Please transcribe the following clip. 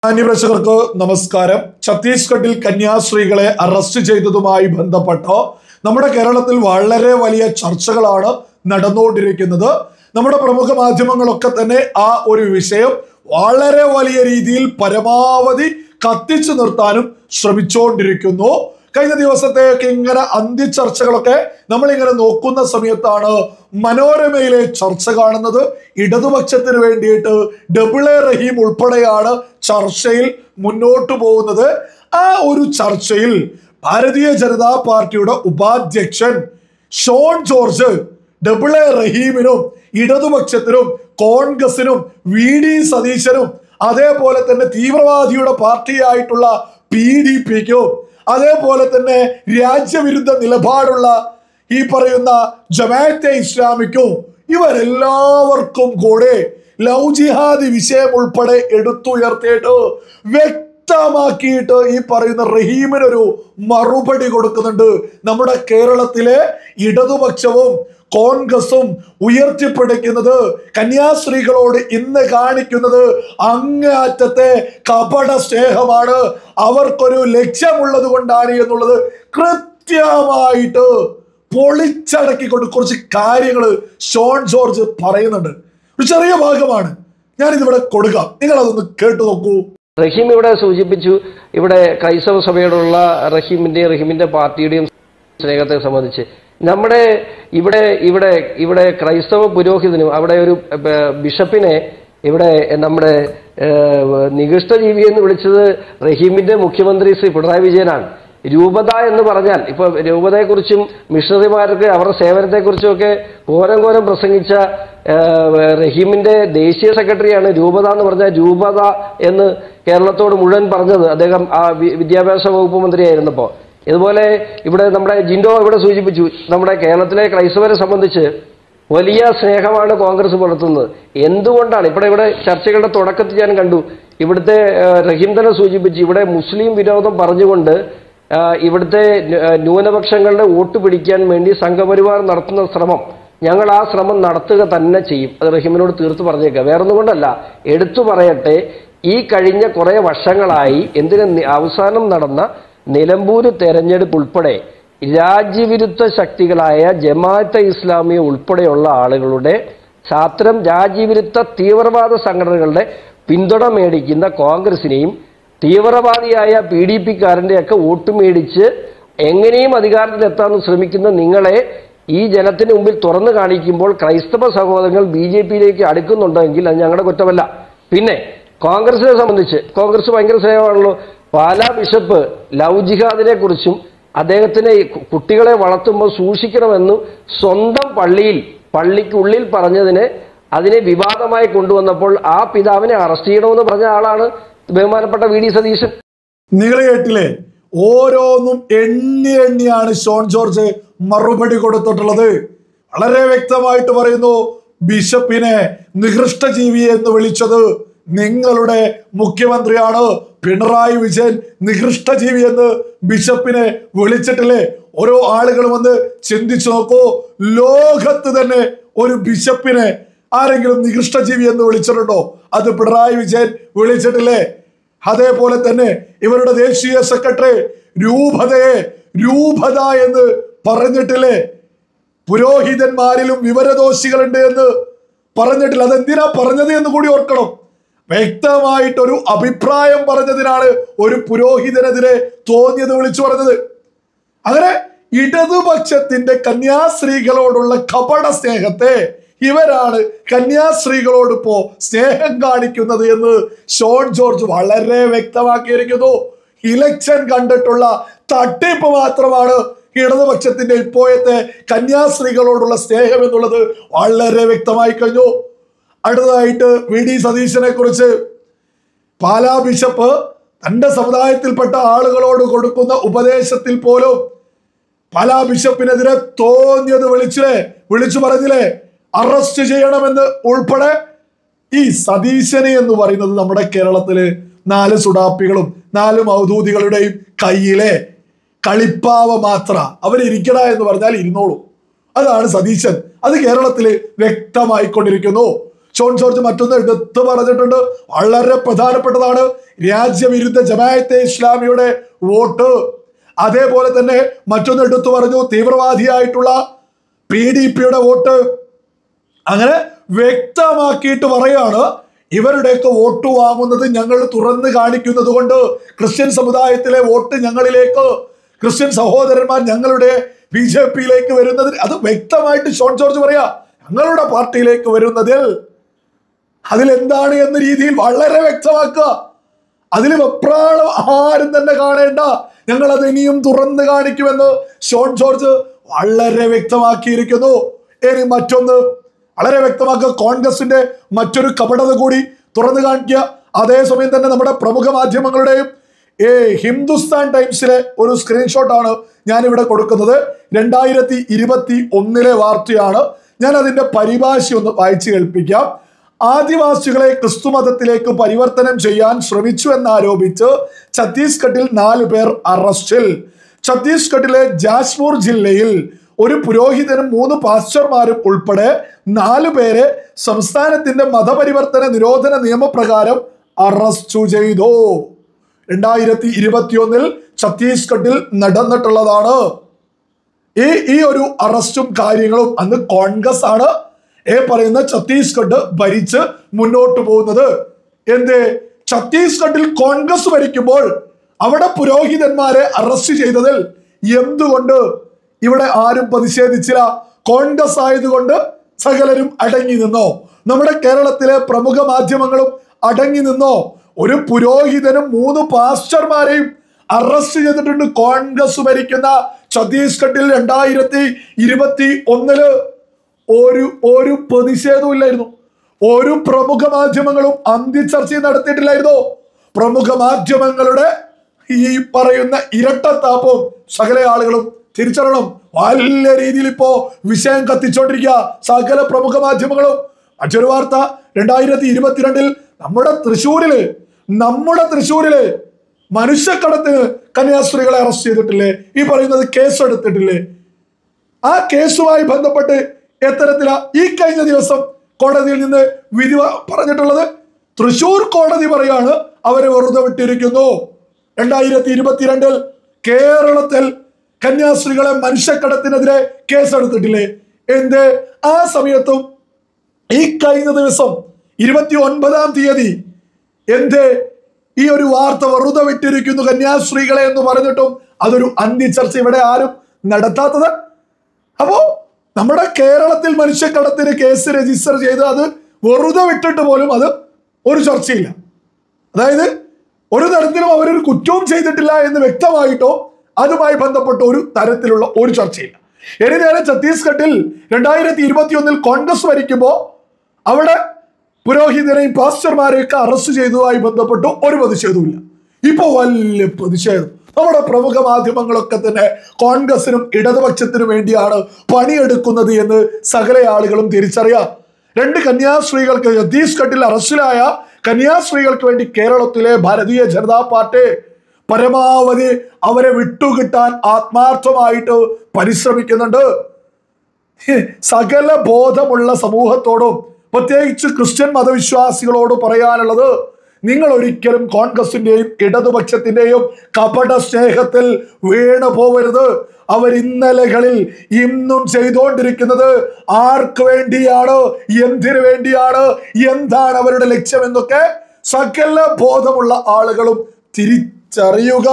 മാന്യപ്രേക്ഷകർക്ക് നമസ്കാരം. ഛത്തീസ്ഗഡിൽ കന്യാസ്ത്രീകളെ അറസ്റ്റ് ചെയ്തതുമായി ബന്ധപ്പെട്ട് നമ്മുടെ കേരളത്തിൽ വളരെ വലിയ ചർച്ചകളാണ് നടന്നുകൊണ്ടിരിക്കുന്നത്. നമ്മുടെ പ്രമുഖ മാധ്യമങ്ങളൊക്കെ തന്നെ ആ ഒരു വിഷയം വളരെ വലിയ രീതിയിൽ പരമാവധി കത്തിച്ചു നിർത്താനും ശ്രമിച്ചുകൊണ്ടിരിക്കുന്നു. കഴിഞ്ഞ ദിവസത്തേക്ക് ഇങ്ങനെ അന്ത്യചർച്ചകളൊക്കെ നമ്മളിങ്ങനെ നോക്കുന്ന സമയത്താണ് മനോരമയിലെ ചർച്ച കാണുന്നത്. ഇടതുപക്ഷത്തിന് വേണ്ടിയിട്ട് ഡബിൾ എ റഹീം ഉൾപ്പെടെയാണ് ചർച്ചയിൽ മുന്നോട്ട് പോകുന്നത്. ആ ഒരു ചർച്ചയിൽ ഭാരതീയ ജനതാ പാർട്ടിയുടെ ഉപാധ്യക്ഷൻ ഷോൺ ജോർജ് ഡബിൾ എ റഹീമിനും ഇടതുപക്ഷത്തിനും കോൺഗ്രസിനും VD സതീശനും അതേപോലെ തന്നെ തീവ്രവാദിയുടെ പാർട്ടിയായിട്ടുള്ള PDPക്കും അതേപോലെ തന്നെ രാജ്യവിരുദ്ധ നിലപാടുള്ള ഈ പറയുന്ന ജമാഅത്തെ ഇസ്ലാമിക്കും ഇവരെല്ലാവർക്കും കൂടെ ലവ് ജിഹാദി വിഷയം ഉൾപ്പെടെ എടുത്തുയർത്തിയിട്ട് വ്യക്തമാക്കിയിട്ട് ഈ പറയുന്ന റഹീമിനൊരു മറുപടി കൊടുക്കുന്നുണ്ട്. നമ്മുടെ കേരളത്തിലെ ഇടതുപക്ഷവും കോൺഗ്രസും ഉയർത്തിപ്പിടിക്കുന്നത് കന്യാസ്ത്രീകളോട് ഇന്ന് കാണിക്കുന്നത് അങ്ങേയറ്റത്തെ കപട സ്നേഹമാണ്, അവർക്കൊരു ലക്ഷ്യമുള്ളത് കൊണ്ടാണ് എന്നുള്ളത് കൃത്യമായിട്ട് പൊളിച്ചടക്കിക്കൊണ്ട് കുറച്ച് കാര്യങ്ങൾ ഷോൺ ജോർജ് പറയുന്നുണ്ട്. ഒരു ചെറിയ ഭാഗമാണ് ഞാനിതിവിടെ കൊടുക്കാം, നിങ്ങൾ അതൊന്ന് കേട്ടു നോക്കൂ. റഹീം ഇവിടെ സൂചിപ്പിച്ചു, ഇവിടെ ക്രൈസ്തവ സഭയോടുള്ള റഹീമിന്റെ പാർട്ടിയുടെയും സ്നേഹത്തെ സംബന്ധിച്ച് നമ്മുടെ ഇവിടെ ക്രൈസ്തവ പുരോഹിതനും അവിടെ ഒരു ബിഷപ്പിനെ ഇവിടെ നമ്മുടെ നികൃഷ്ടജീവി എന്ന് വിളിച്ചത് റഹീമിന്റെ മുഖ്യമന്ത്രി ശ്രീ പിണറായി വിജയനാണ്. രൂപത എന്ന് പറഞ്ഞാൽ ഇപ്പൊ രൂപതയെക്കുറിച്ചും മിഷണറിമാർക്ക് അവരുടെ സേവനത്തെക്കുറിച്ചും ഒക്കെ ഘോരം പ്രസംഗിച്ച റഹീമിന്റെ ദേശീയ സെക്രട്ടറിയാണ് രൂപത എന്ന് പറഞ്ഞാൽ രൂപത എന്ന് കേരളത്തോട് മുഴുവൻ പറഞ്ഞത് അദ്ദേഹം ആ വിദ്യാഭ്യാസ വകുപ്പ് മന്ത്രിയായിരുന്നപ്പോൾ. ഇതുപോലെ ഇവിടെ നമ്മുടെ ജിൻഡോ ഇവിടെ സൂചിപ്പിച്ചു, നമ്മുടെ കേരളത്തിലെ ക്രൈസ്തവരെ സംബന്ധിച്ച് വലിയ സ്നേഹമാണ് കോൺഗ്രസ് പുലർത്തുന്നത്. എന്തുകൊണ്ടാണ് ഇവിടെ ചർച്ചകളുടെ തുടക്കത്തിൽ ഞാൻ കണ്ടു, ഇവിടുത്തെ റഹീം തന്നെ സൂചിപ്പിച്ചു, ഇവിടെ മുസ്ലിം വിരോധം പറഞ്ഞുകൊണ്ട് ഇവിടുത്തെ ന്യൂനപക്ഷങ്ങളുടെ വോട്ട് പിടിക്കാൻ വേണ്ടി സംഘപരിവാർ നടത്തുന്ന ശ്രമം ഞങ്ങൾ ആ ശ്രമം നടത്തുക തന്നെ ചെയ്യും. അത് റഹീമിനോട് തീർത്ത് പറഞ്ഞേക്കുക, വേറൊന്നും കൊണ്ടല്ല. എടുത്തു പറയട്ടെ, ഈ കഴിഞ്ഞ കുറെ വർഷങ്ങളായി അവസാനം നടന്ന നിലമ്പൂര് തെരഞ്ഞെടുപ്പ് ഉൾപ്പെടെ രാജ്യവിരുദ്ധ ശക്തികളായ ജമാഅത്തെ ഇസ്ലാമി ഉൾപ്പെടെയുള്ള ആളുകളുടെ രാജ്യവിരുദ്ധ തീവ്രവാദ സംഘടനകളുടെ പിന്തുണ മേടിക്കുന്ന കോൺഗ്രസിനെയും തീവ്രവാദിയായ PDPക്കാരൻ്റെയൊക്കെ വോട്ട് മേടിച്ച് എങ്ങനെയും അധികാരത്തിലെത്താൻ ശ്രമിക്കുന്ന നിങ്ങളെ ഈ ജനത്തിന് മുമ്പിൽ തുറന്നു കാണിക്കുമ്പോൾ ക്രൈസ്തവ സഹോദരങ്ങൾ BJPയിലേക്ക് അടുക്കുന്നുണ്ടെങ്കിൽ അത് ഞങ്ങളുടെ കുറ്റമല്ല. പിന്നെ കോൺഗ്രസിനെ സംബന്ധിച്ച് കോൺഗ്രസ് ഭയങ്കര സ്നേഹമാണല്ലോ. പാലാ ബിഷപ്പ് ലവ് ജിഹാദിനെ കുറിച്ചും അദ്ദേഹത്തിനെ കുട്ടികളെ വളർത്തുമ്പോൾ സൂക്ഷിക്കണമെന്നും സ്വന്തം പള്ളിക്കുള്ളിൽ പറഞ്ഞതിനെ അതിനെ വിവാദമായി കൊണ്ടുവന്നപ്പോൾ ആ പിതാവിനെ അറസ്റ്റ് ചെയ്യണമെന്ന് പറഞ്ഞ ആളാണ് ബഹുമാനപ്പെട്ട VD സതീശൻ. നിങ്ങൾ കേട്ടില്ലേ? ഓരോന്നും എണ്ണിയാണ് ഷോൺ ജോർജ് മറുപടി കൊടുത്തിട്ടുള്ളത്. വളരെ വ്യക്തമായിട്ട് പറയുന്നു, ബിഷപ്പിനെ നികൃഷ്ടജീവി എന്ന് വിളിച്ചത് നിങ്ങളുടെ മുഖ്യമന്ത്രിയാണ് പിണറായി വിജയൻ. നികൃഷ്ടജീവി എന്ന് ബിഷപ്പിനെ വിളിച്ചിട്ടില്ലേ? ഓരോ ആളുകളും വന്ന് ചിന്തിച്ചു നോക്കൂ, ലോകത്ത് തന്നെ ഒരു ബിഷപ്പിനെ ആരെങ്കിലും നികൃഷ്ടജീവി എന്ന് വിളിച്ചിട്ടുണ്ടോ? അത് പിണറായി വിജയൻ വിളിച്ചിട്ടില്ലേ? അതേപോലെ തന്നെ ഇവരുടെ ദേശീയ സെക്രട്ടറി രൂപതയെ രൂപത എന്ന് പറഞ്ഞിട്ടില്ലേ? പുരോഹിതന്മാരിലും വിവരദോഷികളുണ്ട് എന്ന് പറഞ്ഞിട്ടില്ല. അതെന്തിനാ പറഞ്ഞത് എന്ന് കൂടി ഓർക്കണം. വ്യക്തമായിട്ടൊരു അഭിപ്രായം പറഞ്ഞതിനാണ് ഒരു പുരോഹിതനെതിരെ തോന്നിയത് വിളിച്ചു പറഞ്ഞത്. അങ്ങനെ ഇടതുപക്ഷത്തിന്റെ കന്യാസ്ത്രീകളോടുള്ള കപട സ്നേഹത്തെ ഇവരാണ് കന്യാസ്ത്രീകളോട് ഇപ്പോ സ്നേഹം കാണിക്കുന്നത് എന്ന് ഷോൺ ജോർജ് വളരെ വ്യക്തമാക്കിയിരിക്കുന്നു. ഇലക്ഷൻ കണ്ടിട്ടുള്ള തട്ടിപ്പ് മാത്രമാണ് ഇടതുപക്ഷത്തിന്റെ ഇപ്പോഴത്തെ കന്യാസ്ത്രീകളോടുള്ള സ്നേഹം എന്നുള്ളത് വളരെ വ്യക്തമായി കഴിഞ്ഞു. അടുത്തതായിട്ട് VD സതീശനെ കുറിച്ച് പാലാ ബിഷപ്പ് തന്റെ സമുദായത്തിൽപ്പെട്ട ആളുകളോട് കൊടുക്കുന്ന ഉപദേശത്തിൽ പോലും പാലാ ബിഷപ്പിനെതിരെ തോന്നിയത് വിളിച്ചു പറഞ്ഞില്ലേ, അറസ്റ്റ് ചെയ്യണമെന്ന് ഉൾപ്പെടെ. ഈ സതീശനെ എന്ന് പറയുന്നത് നമ്മുടെ കേരളത്തില് 4 സുഡാപ്പികളും 4 മൗദൂദികളുടെയും കയ്യിലെ കളിപ്പാവ മാത്ര. അവരിരിക്കട എന്ന് പറഞ്ഞാൽ ഇരുന്നോളൂ, അതാണ് സതീശൻ. അത് കേരളത്തില് വ്യക്തമായിക്കൊണ്ടിരിക്കുന്നു. ഷോൺ ജോർജ് മറ്റൊന്ന് എടുത്തു പറഞ്ഞിട്ടുണ്ട്, വളരെ പ്രധാനപ്പെട്ടതാണ്. രാജ്യവിരുദ്ധ ജമാഅത്തെ ഇസ്ലാമിയുടെ വോട്ട്. അതേപോലെ തന്നെ മറ്റൊന്ന് എടുത്തു പറഞ്ഞു, തീവ്രവാദിയായിട്ടുള്ള PDPയുടെ വോട്ട്. അങ്ങനെ വ്യക്തമാക്കിയിട്ട് പറയാണ്, ഇവരുടെയൊക്കെ വോട്ട് വാങ്ങുന്നത് ഞങ്ങൾ തുറന്നു കാണിക്കുന്നത് കൊണ്ട് ക്രിസ്ത്യൻ സമുദായത്തിലെ വോട്ട് ഞങ്ങളിലേക്ക്, ക്രിസ്ത്യൻ സഹോദരന്മാർ ഞങ്ങളുടെ BJPയിലേക്ക് വരുന്നതിൽ, അത് വ്യക്തമായിട്ട് ഷോൺ ജോർജ് പറയാ, ഞങ്ങളുടെ പാർട്ടിയിലേക്ക് വരുന്നതിൽ അതിലെന്താണ് എന്ന രീതിയിൽ വളരെ വ്യക്തമാക്കുക. അതിൽ വെപ്രാളം ആരും തന്നെ കാണേണ്ട, ഞങ്ങൾ അത് ഇനിയും തുറന്നു കാണിക്കുമെന്ന് ഷോൺ ജോർജ് വളരെ വ്യക്തമാക്കിയിരിക്കുന്നു. ഇനി മറ്റൊന്ന് വളരെ വ്യക്തമാക്കുക, കോൺഗ്രസിന്റെ മറ്റൊരു കപടത കൂടി തുറന്നു കാണിക്കുക. അതേസമയം തന്നെ നമ്മുടെ പ്രമുഖ മാധ്യമങ്ങളുടെയും ഹിന്ദുസ്ഥാൻ ടൈംസിലെ ഒരു സ്ക്രീൻഷോട്ടാണ് ഞാനിവിടെ കൊടുക്കുന്നത്. 2021 വാർത്തയാണ്. ഞാൻ അതിന്റെ പരിഭാഷ ഒന്ന് വായിച്ചു കേൾപ്പിക്കാം. ആദിവാസികളെ ക്രിസ്തുമതത്തിലേക്ക് പരിവർത്തനം ചെയ്യാൻ ശ്രമിച്ചു എന്നാരോപിച്ച് ഛത്തീസ്ഗഡിൽ 4 പേർ അറസ്റ്റിൽ. ഛത്തീസ്ഗഡിലെ ജാസ്പൂർ ജില്ലയിൽ ഒരു പുരോഹിതനും 3 പാസ്റ്റർമാരും ഉൾപ്പെടെ 4 പേരെ സംസ്ഥാനത്തിന്റെ മതപരിവർത്തന നിരോധന നിയമപ്രകാരം അറസ്റ്റ് ചെയ്തു. 2021 ഛത്തീസ്ഗഡിൽ നടന്നിട്ടുള്ളതാണ് ഈ ഒരു അറസ്റ്റും കാര്യങ്ങളും. അന്ന് കോൺഗ്രസ് ആണ് പറയുന്ന ഛത്തീസ്ഗഡ് ഭരിച്ച് മുന്നോട്ട് പോകുന്നത്. ഛത്തീസ്ഗഡിൽ കോൺഗ്രസ് ഭരിക്കുമ്പോൾ അവിടെ പുരോഹിതന്മാരെ അറസ്റ്റ് ചെയ്തതിൽ എന്തുകൊണ്ട് ഇവിടെ ആരും പ്രതിഷേധിച്ചില്ല? കോൺഗ്രസ് ആയതുകൊണ്ട് സകലരും അടങ്ങി നിന്നോ? നമ്മുടെ കേരളത്തിലെ പ്രമുഖ മാധ്യമങ്ങളും അടങ്ങി നിന്നോ? ഒരു പുരോഹിതനും 3 പാസ്റ്റർമാരെയും അറസ്റ്റ് ചെയ്തിട്ടുണ്ട് കോൺഗ്രസ് ഭരിക്കുന്ന ഛത്തീസ്ഗഡിൽ. 2021 ഒരു പ്രതിഷേധവും ഇല്ലായിരുന്നു. ഒരു പ്രമുഖ മാധ്യമങ്ങളും അന്തിച്ചർച്ചയും നടത്തിയിട്ടില്ലായിരുന്നു. പ്രമുഖ മാധ്യമങ്ങളുടെ ഈ പറയുന്ന ഇരട്ടത്താപ്പും സകല ആളുകളും തിരിച്ചറിയണം. വലിയ രീതിയിൽ ഇപ്പോ വിഷയം കത്തിച്ചോണ്ടിരിക്കുക സകല പ്രമുഖ മാധ്യമങ്ങളും. മറ്റൊരു വാർത്ത, 2022 നമ്മുടെ തൃശ്ശൂരില് മനുഷ്യക്കടത്തിന് കന്യാസ്ത്രീകളെ അറസ്റ്റ് ചെയ്തിട്ടില്ലേ? ഈ പറയുന്നത് കേസെടുത്തിട്ടില്ലേ? ആ കേസുമായി ബന്ധപ്പെട്ട് എത്തരത്തിലാ ഈ കഴിഞ്ഞ ദിവസം കോടതിയിൽ നിന്ന് വിധി പറഞ്ഞിട്ടുള്ളത്? തൃശ്ശൂർ കോടതി പറയാണ് അവരെ വെറുതെ വിട്ടിരിക്കുന്നു. 2022 കേരളത്തിൽ കന്യാസ്ത്രീകളെ മനുഷ്യക്കടത്തിനെതിരെ കേസെടുത്തിട്ടില്ലേ? ആ സമയത്തും ഈ കഴിഞ്ഞ ദിവസം 29-ാം തീയതി ഈ ഒരു വാർത്ത വെറുതെ വിട്ടിരിക്കുന്നു കന്യാസ്ത്രീകളെ എന്ന് പറഞ്ഞിട്ടും അതൊരു അന്തിച്ചർച്ച ഇവിടെ ആരും നടത്താത്തത്? അപ്പോ നമ്മുടെ കേരളത്തിൽ മനുഷ്യക്കടത്തിന് കേസ് രജിസ്റ്റർ ചെയ്ത് അത് വെറുതെ വിട്ടിട്ട് പോലും അത് ഒരു ചർച്ചയില്ല. അതായത് ഒരു തരത്തിലും അവരൊരു കുറ്റവും ചെയ്തിട്ടില്ല എന്ന് വ്യക്തമായിട്ടോ അതുമായി ബന്ധപ്പെട്ട ഒരു തരത്തിലുള്ള ഒരു ചർച്ചയില്ല. ഇനി നേരെ ഛത്തീസ്ഗഡിൽ 2021 കോൺഗ്രസ് ഭരിക്കുമ്പോൾ അവിടെ പുരോഹിതരെയും പാസ്റ്റർമാരെയൊക്കെ അറസ്റ്റ് ചെയ്തതുമായി ബന്ധപ്പെട്ട് ഒരു പ്രതിഷേധവുമില്ല. ഇപ്പൊ വലിയ പ്രതിഷേധം. നമ്മുടെ പ്രമുഖ മാധ്യമങ്ങളൊക്കെ തന്നെ കോൺഗ്രസിനും ഇടതുപക്ഷത്തിനും വേണ്ടിയാണ് പണിയെടുക്കുന്നത് എന്ന് സകല ആളുകളും തിരിച്ചറിയാം. 2 കന്യാസ്ത്രീകൾക്ക് ഛത്തീസ്ഗഡിൽ അറസ്റ്റിലായ കന്യാസ്ത്രീകൾക്ക് വേണ്ടി കേരളത്തിലെ ഭാരതീയ ജനതാ പാർട്ടി പരമാവധി അവരെ വിട്ടുകിട്ടാൻ ആത്മാർത്ഥമായിട്ട് പരിശ്രമിക്കുന്നുണ്ട്. സകല ബോധമുള്ള സമൂഹത്തോടും പ്രത്യേകിച്ച് ക്രിസ്ത്യൻ മതവിശ്വാസികളോട് പറയാനുള്ളത്, നിങ്ങൾ ഒരിക്കലും കോൺഗ്രസിന്റെയും ഇടതുപക്ഷത്തിന്റെയും കപട സ്നേഹത്തിൽ വീണു പോവരുത്. അവർ ഇന്നലകളിൽ ഇന്നും ചെയ്തുകൊണ്ടിരിക്കുന്നത് ആർക്ക് വേണ്ടിയാണ്, എന്തിനു വേണ്ടിയാണ്, എന്താണ് അവരുടെ ലക്ഷ്യം എന്നൊക്കെ സകല ബോധമുള്ള ആളുകളും തിരിച്ചറിയുക.